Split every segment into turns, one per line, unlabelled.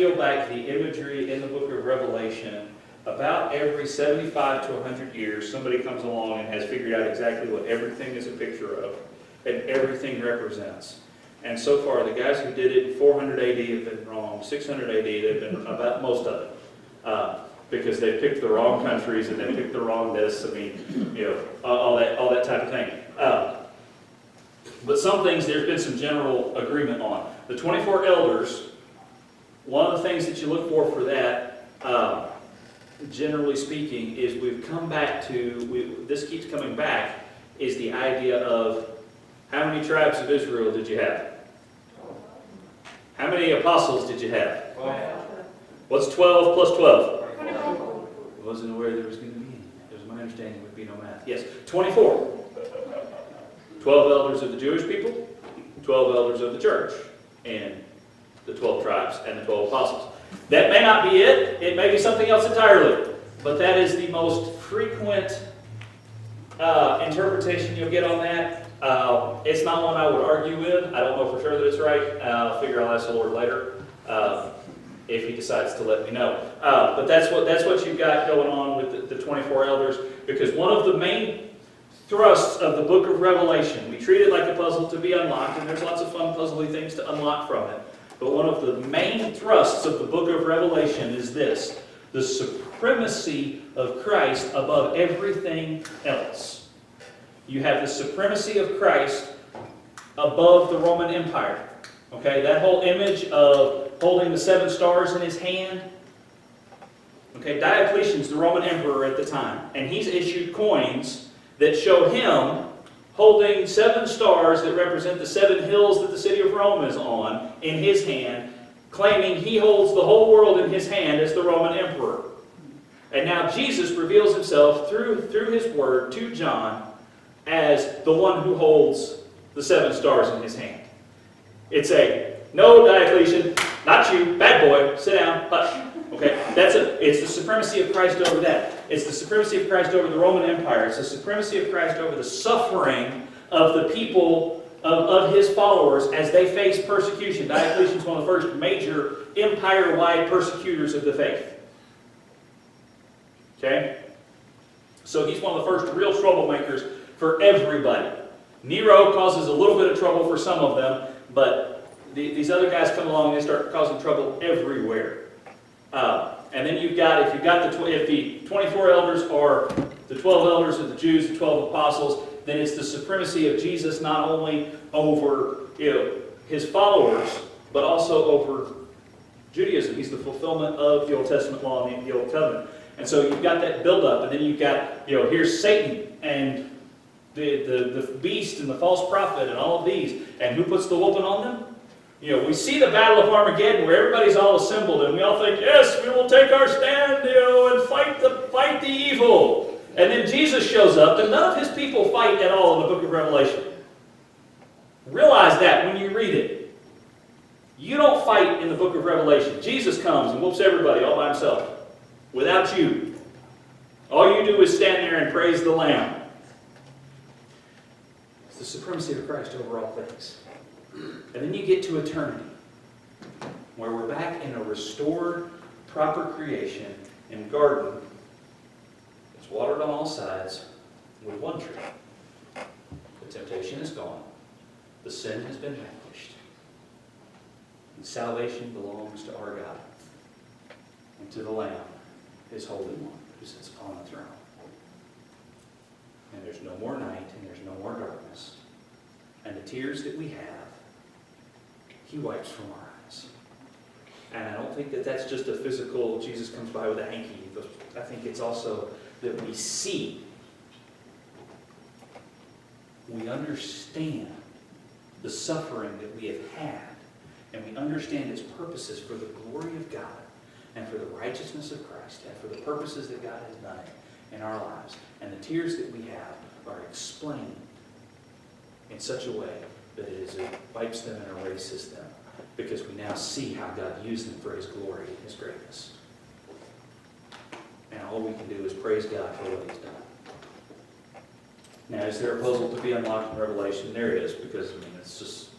peel back the imagery in the book of Revelation, about every 75 to 100 years, somebody comes along and has figured out exactly what everything is a picture of and everything represents. And so far, the guys who did it in 400 AD have been wrong. 600 AD, they've been about most of it. Because they picked the wrong countries and they picked the wrong this. I mean, all that type of thing. But some things there's been some general agreement on. The 24 elders, one of the things that you look for that, generally speaking, is we've come back to, this keeps coming back, is the idea of how many tribes of Israel did you have? How many apostles did you have?
12.
What's 12 plus 12? I wasn't aware there was going to be any. It was my understanding there would be no math. Yes, 24. 12 elders of the Jewish people, 12 elders of the church, and the 12 tribes and the 12 apostles. That may not be it. It may be something else entirely. But that is the most frequent interpretation you'll get on that. It's not one I would argue with. I don't know for sure that it's right. I'll figure I'll ask the Lord later if He decides to let me know. But that's what you've got going on with the 24 elders, because one of the main thrusts of the book of Revelation, we treat it like a puzzle to be unlocked, and there's lots of fun puzzly things to unlock from it. But one of the main thrusts of the book of Revelation is this: the supremacy of Christ above everything else. You have the supremacy of Christ above the Roman Empire. Okay, that whole image of holding the 7 stars in his hand. Okay, Diocletian's the Roman emperor at the time, and he's issued coins that show him holding 7 stars that represent the 7 hills that the city of Rome is on in his hand, claiming he holds the whole world in his hand as the Roman emperor. And now Jesus reveals himself through his word to John as the one who holds the 7 stars in his hand. It's no, Diocletian, not you, bad boy, sit down, hush. Okay, it's the supremacy of Christ over that. It's the supremacy of Christ over the Roman Empire. It's the supremacy of Christ over the suffering of the people of his followers as they face persecution. Diocletian's one of the first major empire-wide persecutors of the faith. Okay? So he's one of the first real troublemakers for everybody. Nero causes a little bit of trouble for some of them, but these other guys come along and they start causing trouble everywhere. And then if the 24 elders are the 12 elders of the Jews, the 12 apostles, then it's the supremacy of Jesus not only over his followers, but also over Judaism. He's the fulfillment of the Old Testament law and the Old Covenant. And so you've got that build-up, and then you've got, here's Satan and the beast and the false prophet and all of these. And who puts the whooping on them? We see the Battle of Armageddon where everybody's all assembled and we all think, yes, we will take our stand, and fight the evil. And then Jesus shows up, and none of his people fight at all in the book of Revelation. Realize that when you read it. You don't fight in the book of Revelation. Jesus comes and whoops everybody all by himself. Without you. All you do is stand there and praise the Lamb. It's the supremacy of Christ over all things. And then you get to eternity, where we're back in a restored, proper creation in a garden that's watered on all sides with one tree. The temptation is gone. The sin has been vanquished. And salvation belongs to our God and to the Lamb, His Holy One, who sits upon the throne. And there's no more night, and there's no more darkness. And the tears that we have, He wipes from our eyes. And I don't think that that's just a physical, Jesus comes by with a hanky. I think it's also that we see, we understand the suffering that we have had, and we understand its purposes for the glory of God and for the righteousness of Christ and for the purposes that God has done in our lives. And the tears that we have are explained in such a way that it wipes them and erases them, because we now see how God used them for His glory and His greatness. And all we can do is praise God for what He's done. Now, is there a puzzle to be unlocked in Revelation? There is, because it's just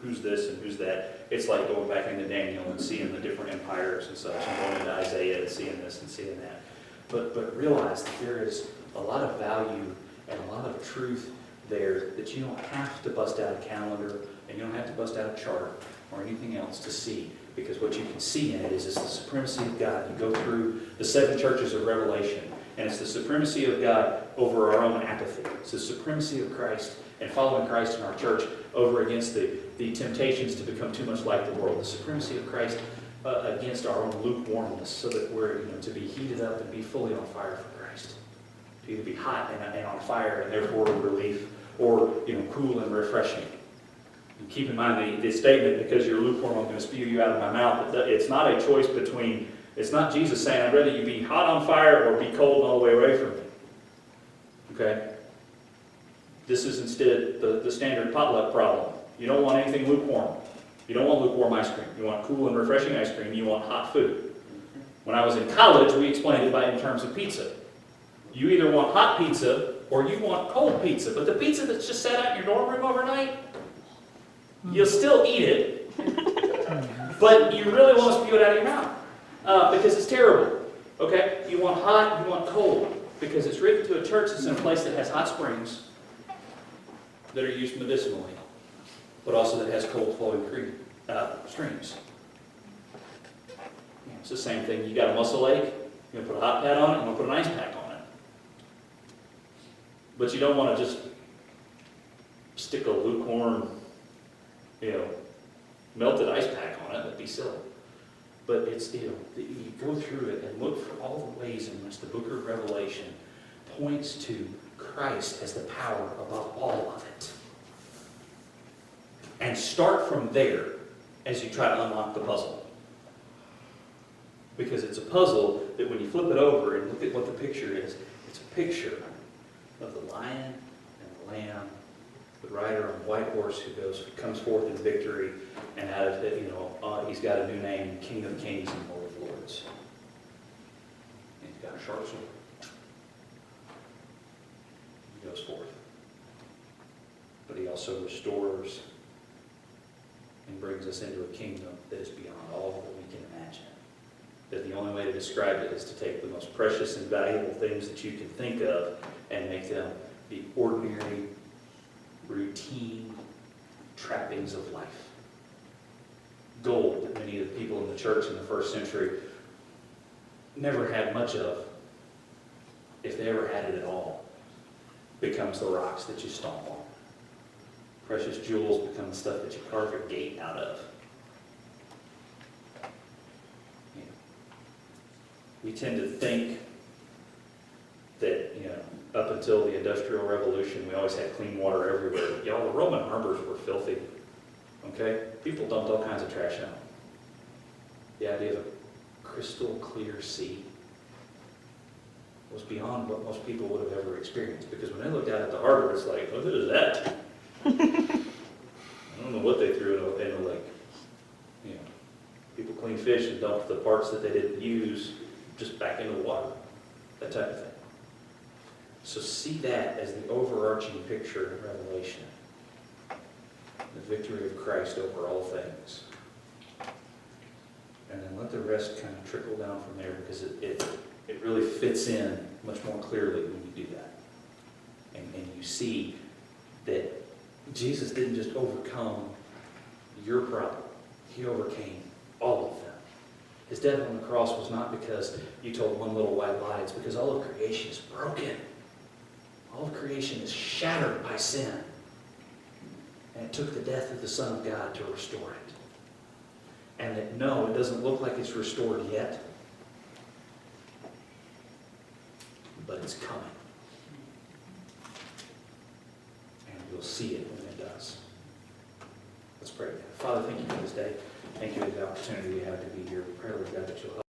who's this and who's that. It's like going back into Daniel and seeing the different empires and such, and going into Isaiah and seeing this and seeing that. But realize that there is a lot of value and a lot of truth there that you don't have to bust out a calendar, and you don't have to bust out a chart or anything else to see, because what you can see in it is the supremacy of God. You go through the 7 churches of Revelation, and it's the supremacy of God over our own apathy. It's the supremacy of Christ and following Christ in our church over against the temptations to become too much like the world. The supremacy of Christ against our own lukewarmness, so that we're to be heated up and be fully on fire for Christ. To either be hot and on fire and therefore relief, or cool and refreshing. And keep in mind the statement, because you're lukewarm, I'm going to spew you out of my mouth. It's not a choice between, it's not Jesus saying, I'd rather you be hot on fire or be cold and all the way away from me. Okay? This is instead the standard potluck problem. You don't want anything lukewarm. You don't want lukewarm ice cream. You want cool and refreshing ice cream. You want hot food. When I was in college, we explained it in terms of pizza. You either want hot pizza or you want cold pizza. But the pizza that's just sat out in your dorm room overnight, you'll still eat it, but you really want to spew it out of your mouth because it's terrible. Okay? You want hot, you want cold, because it's written to a church that's in a place that has hot springs that are used medicinally, but also that has cold flowing streams. It's the same thing. You got a muscle ache, you're going to put a hot pad on it, you're going to put an ice pack on it. But you don't want to just stick a lukewarm, melted ice pack on it. That'd be silly. But it's, you go through it and look for all the ways in which the book of Revelation points to Christ as the power above all of it. And start from there as you try to unlock the puzzle. Because it's a puzzle that when you flip it over and look at what the picture is, it's a picture of the lion and the lamb, the rider on a white horse who comes forth in victory, and out of it, he's got a new name, King of Kings and Lord of Lords. And he's got a sharp sword. He goes forth. But he also restores and brings us into a kingdom that is beyond all that we can imagine. That the only way to describe it is to take the most precious and valuable things that you can think of and make them the ordinary, routine trappings of life. Gold, that many of the people in the church in the first century never had much of, if they ever had it at all, becomes the rocks that you stomp on. Precious jewels become the stuff that you carve your gate out of. We tend to think that, up until the Industrial Revolution, we always had clean water everywhere. Y'all, the Roman harbors were filthy. Okay? People dumped all kinds of trash out. The idea of a crystal clear sea was beyond what most people would have ever experienced. Because when they looked out at the harbor, it's like, what is that? I don't know what they threw in the lake. People clean fish and dump the parts that they didn't use just back into the water. That type of thing. So see that as the overarching picture in Revelation. The victory of Christ over all things. And then let the rest kind of trickle down from there, because it really fits in much more clearly when you do that. And you see that Jesus didn't just overcome your problem. He overcame all of them. His death on the cross was not because you told one little white lie. It's because all of creation is broken. All of creation is shattered by sin. And it took the death of the Son of God to restore it. And that, no, it doesn't look like it's restored yet. But it's coming. And you'll see it when it does. Let's pray. Father, thank you for this day. Thank you for the opportunity we have to be here. We pray, Lord God, that you'll help